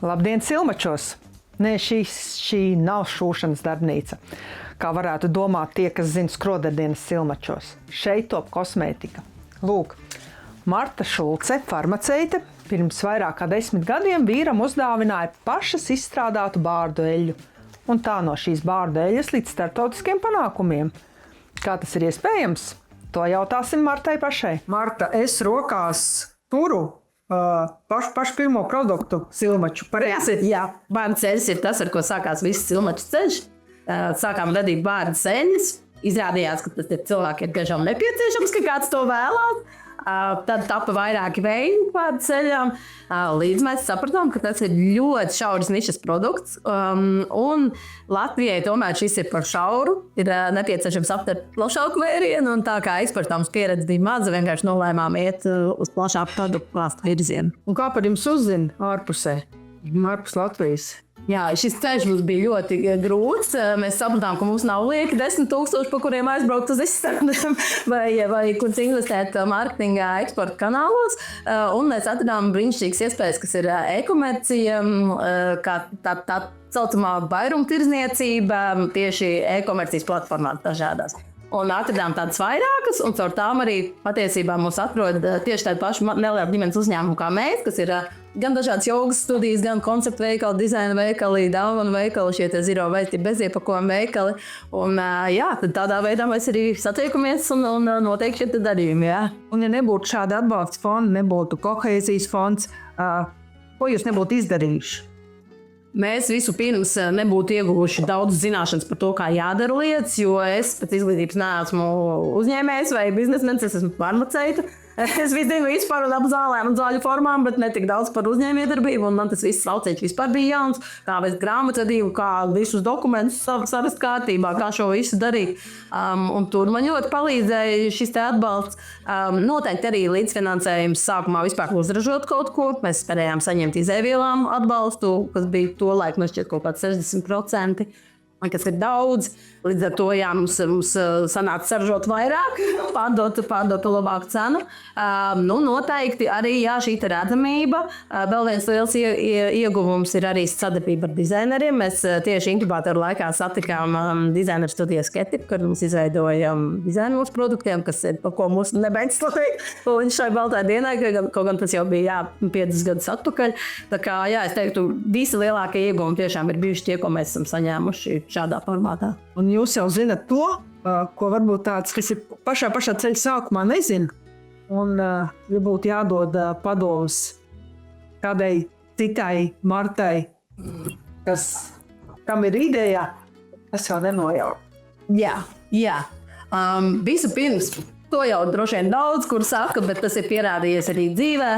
Labdien, Silmačos! Nē, šī nav šūšanas darbnīca. Kā varētu domāt tie, kas zina skrodardienas Silmačos. Šeit top kosmētika. Lūk, Marta Šulce, farmaceite, pirms vairāk kā 10 gadiem vīram uzdāvināja pašas izstrādātu bārdu eļļu. Un tā no šīs bārdu eļļas līdz starptautiskiem panākumiem. Kā tas ir iespējams? To jautāsim Martai pašai. Marta, es rokās turu pašu pirmo produktu Silmaču. Pareizi? Jā, bārdu ceļš ir tas, ar ko sākās viss Silmaču ceļš. Sākām radīt bārdu ceļus. Izrādījās, ka tas ir cilvēkiem tiešām nepieciešams, ka kāds to vēlās. Tad tapa vairāki veidi bārdu ceļām. Līdz mēs sapratām, ka tas ir ļoti šauras nišas produkts. Un Latvijai tomēr šis ir par šauru. Ir nepieciešams aptvert plašāku vērienu. Un tā kā eksportāms pieredze bija maza, vienkārši nolēmām iet uz plašāku produktu klāstu virzienu. Un kā par jums uzzina ārpusē? Ārpus Latvijas? Jā, šis ceļš mums bija ļoti grūts. Mēs sapratām, ka mums nav lieki 10,000, pa kuriem aizbraukt uz izstādēm vai kurus investēt mārketingā, eksporta kanālos. Un mēs atradām brīnišķīgas iespējas, kas ir e-komercija, kā tā saucamā vairumtirdzniecība tieši e-komercijas platformās dažādās. Un atradām tādas vairākas, un caur tām arī patiesībā mūs atrod tieši tādi paši neliela ģimenes uzņēmumi kā mēs, kas ir gan dažādas jogas studijas, gan konceptu veikali, dizaina veikali, dāvanu veikali, šie zero waste beziepakojumu veikali. Un jā, tad tādā veidā mēs arī satiekamies un noteikti šie darījumi. Jā. Un ja nebūtu šāda atbalsta fonda, nebūtu kohēzijas fonds, ko jūs nebūtu izdarījuši? Mēs visu pirms nebūtu ieguvuši daudz zināšanas par to, kā jādara lietas, jo es pēc izglītības neesmu uzņēmējs vai biznesmenis, es esmu farmaceite. Es zinu vispār ap zālēm un zāļu formām, bet ne tik daudz par uzņēmējdarbību. Un man tas viss lauciņš vispār bija jauns. Kā veikt grāmatvedību, kā visus dokumentus sarast kārtībā, kā šo visu darīt. Un tur man ļoti palīdzēja šis te atbalsts. Noteikti arī līdzfinansējums sākumā vispār uzražot kaut ko. Mēs spējām saņemt izēvielām atbalstu, kas bija to laiku šķiet kaut kāds 60%. Kas ir daudz. Līdz ar to jā, mums sanāca saražot vairāk, pārdot labāku cenu. Noteikti arī jā, šī redzamība. Vēl viens liels ieguvums ir arī sadarbība ar dizaineriem. Mēs tieši inkubātoru laikā satikām dizaineru studiju Sketip, kur mums izveidojam dizainu mūsu produktiem, kas ir, ko mūs nebeidz slavīt. Viņš šai baltai dienai, kaut gan tas jau bija 5 gadus atpakaļ. Tā kā jā, es teiktu, visi lielākie ieguvumi tiešām ir bijuši tie, ko mēs esam saņēmuši šādā formātā. Un jūs jau zinat to, ko varbūt tāds, kas ir pašā ceļa sākumā nezina. Un, ja būtu jādod padomus kādai citai Martai, kam ir ideja, tas jau nenojauc. Jā. Visu pirms, to jau droši vien daudz, kur saka, bet tas ir pierādījies arī dzīvē.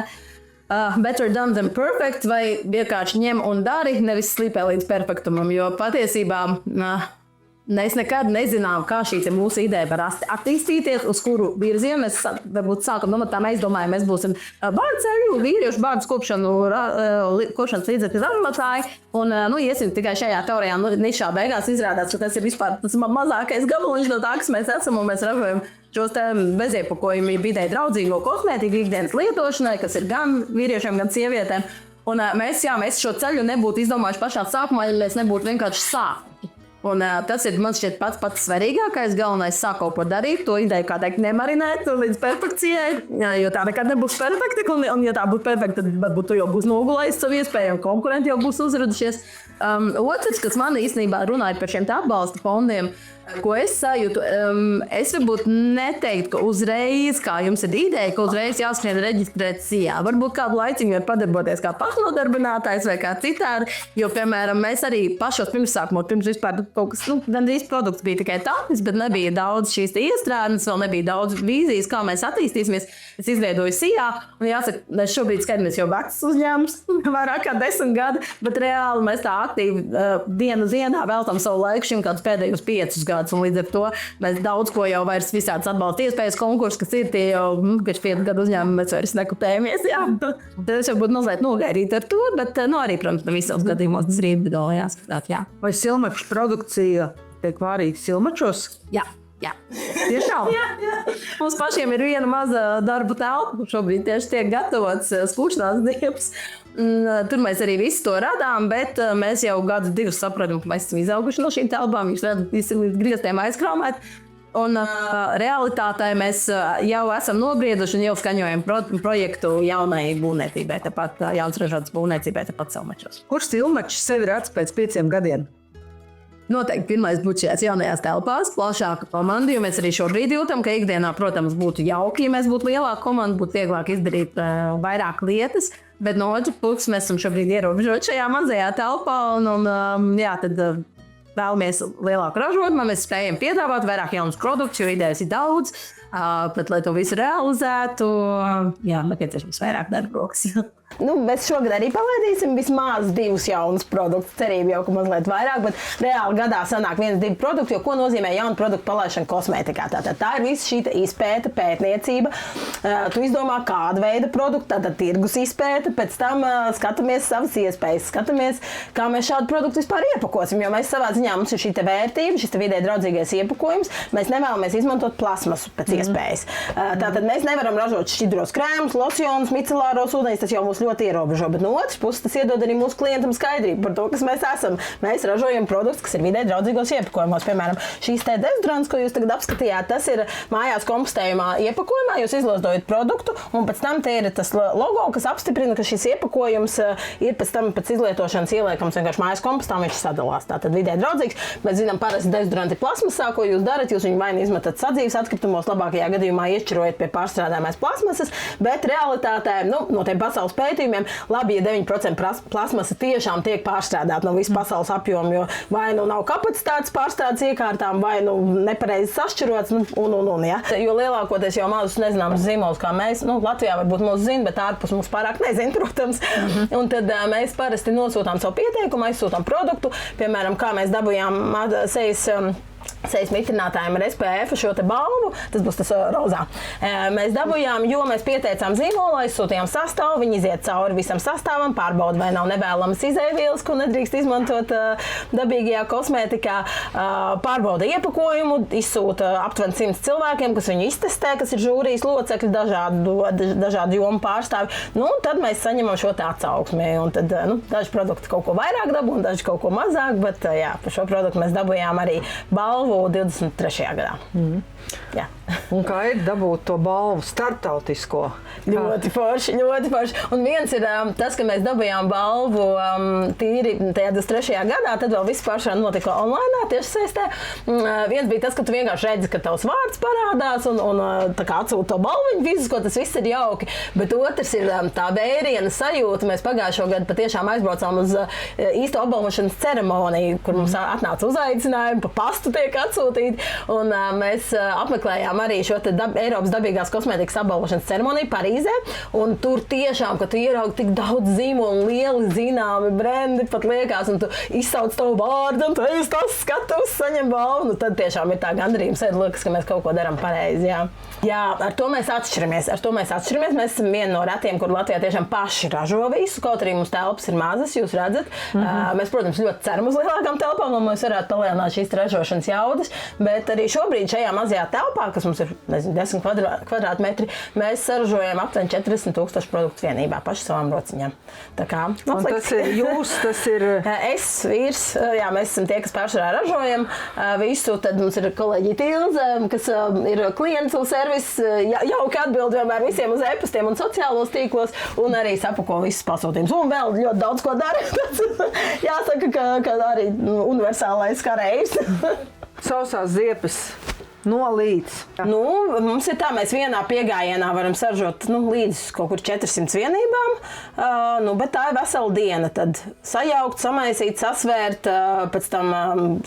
Better done than perfect, vai vienkārši ņem un dari, nevis slīpē līdz perfektumam, jo patiesībā mēs nekad nezinām, kā šī mūsu ideja var attīstīties, uz kuru virzienu mēs varbūt sākam domāt, tā mēs domājam, mēs būsim bārdu ceļu, vīriešu bārdu kopšanas līdzekļu ražotāji, un iesim tikai šajā teorijā, nišā beigās izrādās, ka tas ir vispār tas mazākais gabaliņš no tā, kas mēs esam, un mēs ražojam šos beziepakojumu videi draudzīgo kosmētiku ikdienas lietošanai, kas ir gan vīriešiem, gan sievietēm. Un mēs šo ceļu nebūtu izdomājuši pašā sākumā, ja mēs nebūtu vienkārši sākuši. Un tas ir, man šķiet, pats svarīgākais, galvenais sāk kaut ko darīt, to ideju, kā teikt, nemarinēt līdz perfekcijai, jo tā nekad nebūs perfekta, un ja tā būtu perfekta, tad varbūt tu jau būs nogulējis savu iespēju, un konkurenti jau būs uzradušies. Otrs, kas man īstenībā runāja par šiem atbalsta fondiem, ko es sajūtu, es varbūt neteiktu, ka uzreiz, kā jums ir ideja, ka uzreiz jāskrien reģistrēt SIA. Varbūt kādu laiciņu var padarboties kā pašnodarbinātājs vai kā citādi, jo, piemēram, mēs arī pašos pirmsākumos, pirms vispār kaut kas, gandrīz produkts bija tikai tāds, bet nebija daudz šīs iestrādes, vēl nebija daudz vīzijas, kā mēs attīstīsimies. Es izveidoju SIA, un jāsaka, mēs šobrīd skatāmies jau vecs uzņēmums, vairāk kā 10 gadi, bet reāli mēs tā aktīvi dienu dienā veltam savu laiku šim kādus pēdējos 5 gadus, un līdz ar to mēs daudz ko jau vairs visādas atbalsta iespējas konkursi, kas ir tie jau, pēc 5 gadu uzņēmumi mēs vairs nekupējamies, jā. Tas jau būtu mazliet nogaidīt ar to, bet arī, protams, visos gadījumos tas ir individuāli jāskatāt, jā. Vai Silmaču produkcija tiek vārīta Silmačos? Jā. Jā. Tiešām? Mums pašiem ir viena maza darba telpa, šobrīd tieši tiek gatavots skūšanās dievs. Tur mēs arī visu to radām, bet mēs jau gadu divus sapratam, ka mēs esam izauguši no šīm telpām. Jūs redzat, visi līdz grieztiem aizkrāmēt. Un realitātē mēs jau esam nobrieduši un jau skaņojam projektu jaunai būvniecībai, tāpat jaunas ražotas būvniecībai, tāpat Silmačos. Kurš Silmačs sevi redz pēc 5 gadiem? Noteikti pirmais būtu šajās jaunajās telpās, plašāka komanda, jo mēs arī šobrīd jūtam, ka ikdienā, protams, būtu jauki, ja mēs būtu lielāka komanda, būtu vieglāk izdarīt vairāk lietas, bet no otras puses mēs esam šobrīd ierobežoti šajā mazajā telpā un tad vēlamies lielāku ražojumu, mēs spējam piedāvāt vairāk jaunus produktus, jo idejas ir daudz, bet, lai to visu realizētu, nepieciešams vairāk darba rokas. Mēs šogad arī palaidīsim vismaz 2 jaunus produktus. Cerība jau, ka mazliet vairāk, bet reāli gadā sanāk 1-2 produkti, jo ko nozīmē jaunu produktu palaišana kosmētikā? Tātad tā ir visa šī izpēta, pētniecība. Tu izdomā, kāda veida produktu, tātad tirgus izpēta, pēc tam skatāmies savas iespējas, skatāmies, kā mēs šādu produktu vispār iepakosim, jo mēs savā ziņā mums ir šī vērtība, šis vidē draudzīgais iepakojums, mēs nevēlamies izmantot plasmasu pēc iespējas. Tātad mēs nevaram ražot šķidros krēmus, losjonus, micelāros ūdeņus, tas jau mūs ļoti ierobežo, bet no otras puses tas iedod arī mūsu klientam skaidrību par to, kas mēs esam. Mēs ražojam produktus, kas ir vidē draudzīgos iepakojumos. Piemēram, šīs te dezodorants, ko jūs tagad apskatījāt, tas ir mājās kompostējumā iepakojumā. Jūs izlozojat produktu, un pēc tam te ir tas logo, kas apstiprina, ka šis iepakojums ir pēc tam pēc izlietošanas ieliekams vienkārši mājas kompostā, un viņš sadalās. Tātad vidē draudzīgs. Mēs zinām, parasti dezodoranti plasmasā, ko jūs darat, jūs viņu vai nu izmetat sadzīves atkritumos, labākajā gadījumā iešķirojat pie pārstrādājumās plasmasas, bet realitātē, no tiem pasaules pētījumiem, labi, ja 9% plasmasa tiešām tiek pārstrādāta no visas pasaules apjoma, jo vai nu nav kapacitātes pārstrādes iekārtām, vai nu nepareizi sašķirots, ja. Jo lielākoties jau mazus nezināmus zīmolus, kā mēs, Latvijā varbūt mūs zina, bet ārpus mums pārāk nezina, protams. Un tad mēs parasti nosūtām savu pieteikumu, aizsūtām produktu, piemēram, kā mēs dabūjām sejas mitrinātājiem ar SPF šo te balvu, tas būs tas rozā. Mēs dabūjām, jo mēs pieteicām zīmolu, aizsūtījām sastāvu, viņi iziet cauri visam sastāvam, pārbauda, vai nav nevēlamas izēvielas, ko nedrīkst izmantot dabīgajā kosmētikā, pārbauda iepakojumu, izsūta aptuveni 100 cilvēkiem, kas viņu iztestē, kas ir žūrijas locekļi, dažādu jomu pārstāvi. Tad mēs saņemam šo te atsauksmi, un tad daži produkti kaut ko vairāk dabū, un daži kaut ko mazāk, bet par šo produktu mēs dabūjām arī balvu 23. gadā. Jā. Un kā ir dabūt to balvu starptautisko? Ļoti forši, ļoti forši. Un viens ir tas, ka mēs dabījām balvu tīri tajā 23. gadā, tad vēl viss pāršana notika online tieši saistē. Viens bija tas, ka tu vienkārši redzi, ka tavs vārds parādās un tā kā atsūta to balviņu fizisko, tas viss ir jauki. Bet otrs ir tā vēriena sajūta. Mēs pagājušo gadu patiešām aizbraucām uz īsto apbalvošanas ceremoniju, kur mums atnāca uzaicinājumi, pa pastu tiek atsūtīti. Un mēs apmeklējām arī šo Eiropas dabīgās kosmētikas apbalvošanas ceremoniju Parīzē. Un tur tiešām, ka tu ieraugi tik daudz zīmolu, lieli zināmi brendi, pat liekas, un tu izsauc tavu vārdu, un tu ej uz tās skatuves, saņem balvu. Tad tiešām ir tā gandarījuma sēd, liekas, ka mēs kaut ko darām pareizi. Jā, ar to mēs atšķiramies. Mēs esam viena no retiem, kur Latvijā tiešām paši ražo visu, kaut arī mums telpas ir mazas, jūs redzat. Mēs, protams, ļoti ceram uz lielākām telpām, lai mēs varētu palielināt šīs ražošanas jaudas, bet arī šobrīd šajā mazajā telpā, kas mums ir 10 kvadrātmetri, mēs saražojam aptuveni 40,000 produktu vienībā paši savām rociņām. Tā kā tas ir jūs, tas ir es, vīrs, jā, mēs esam tie, kas pārsvarā ražojam visu, tad mums ir kolēģi Tilze, kas ir klientu servis, jauki atbild vienmēr visiem uz e-pastiem un sociālos tīklos, un arī sapako visus pasūtījumus. Un vēl ļoti daudz ko dara. Jāsaka, ka arī universālais karējs. sausās ziepes. No līdz. Mums ir tā, mēs vienā piegājienā varam saražot līdz kaut kur 400 vienībām, bet tā ir vesela diena. Tad sajaukt, samaisīt, sasvērt, pēc tam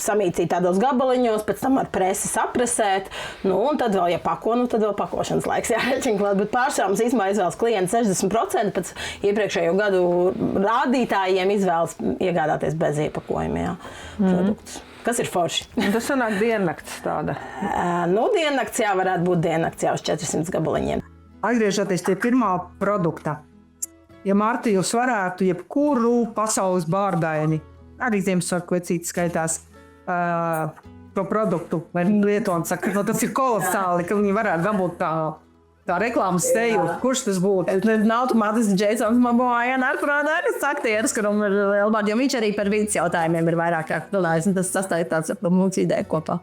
samīcīt tādos gabaliņos, pēc tam ar presi sapresēt, un tad vēl, ja pako, tad vēl pakošanas laiks jārēķina klāt. Bet pārsvarā mums īstenībā izvēlas klienti 60% pēc iepriekšējo gadu rādītājiem izvēlas iegādāties bez iepakojuma produktus. Kas ir forši? Tas sanāk diennakts tāda. Diennakts varētu būt diennakts uz 400 gabaliņiem. Atgriežoties pie pirmā produkta. Ja Marta jūs varētu jebkuru pasaules bārdaini, arī Ziemassvētku vecīti skaitās, to produktu vai lieto un saka, ka tas ir kolosāli, ka viņi varētu dabūt tā reklāmas steju. Kurš tas būtu? Nav automātiski Jasons Momoa, narkotikas aktieris, kuram ir liela vārda, jo viņš arī par vidas jautājumiem ir vairāk kā runājis, un tas sastāv tāds mūks ideja kopā.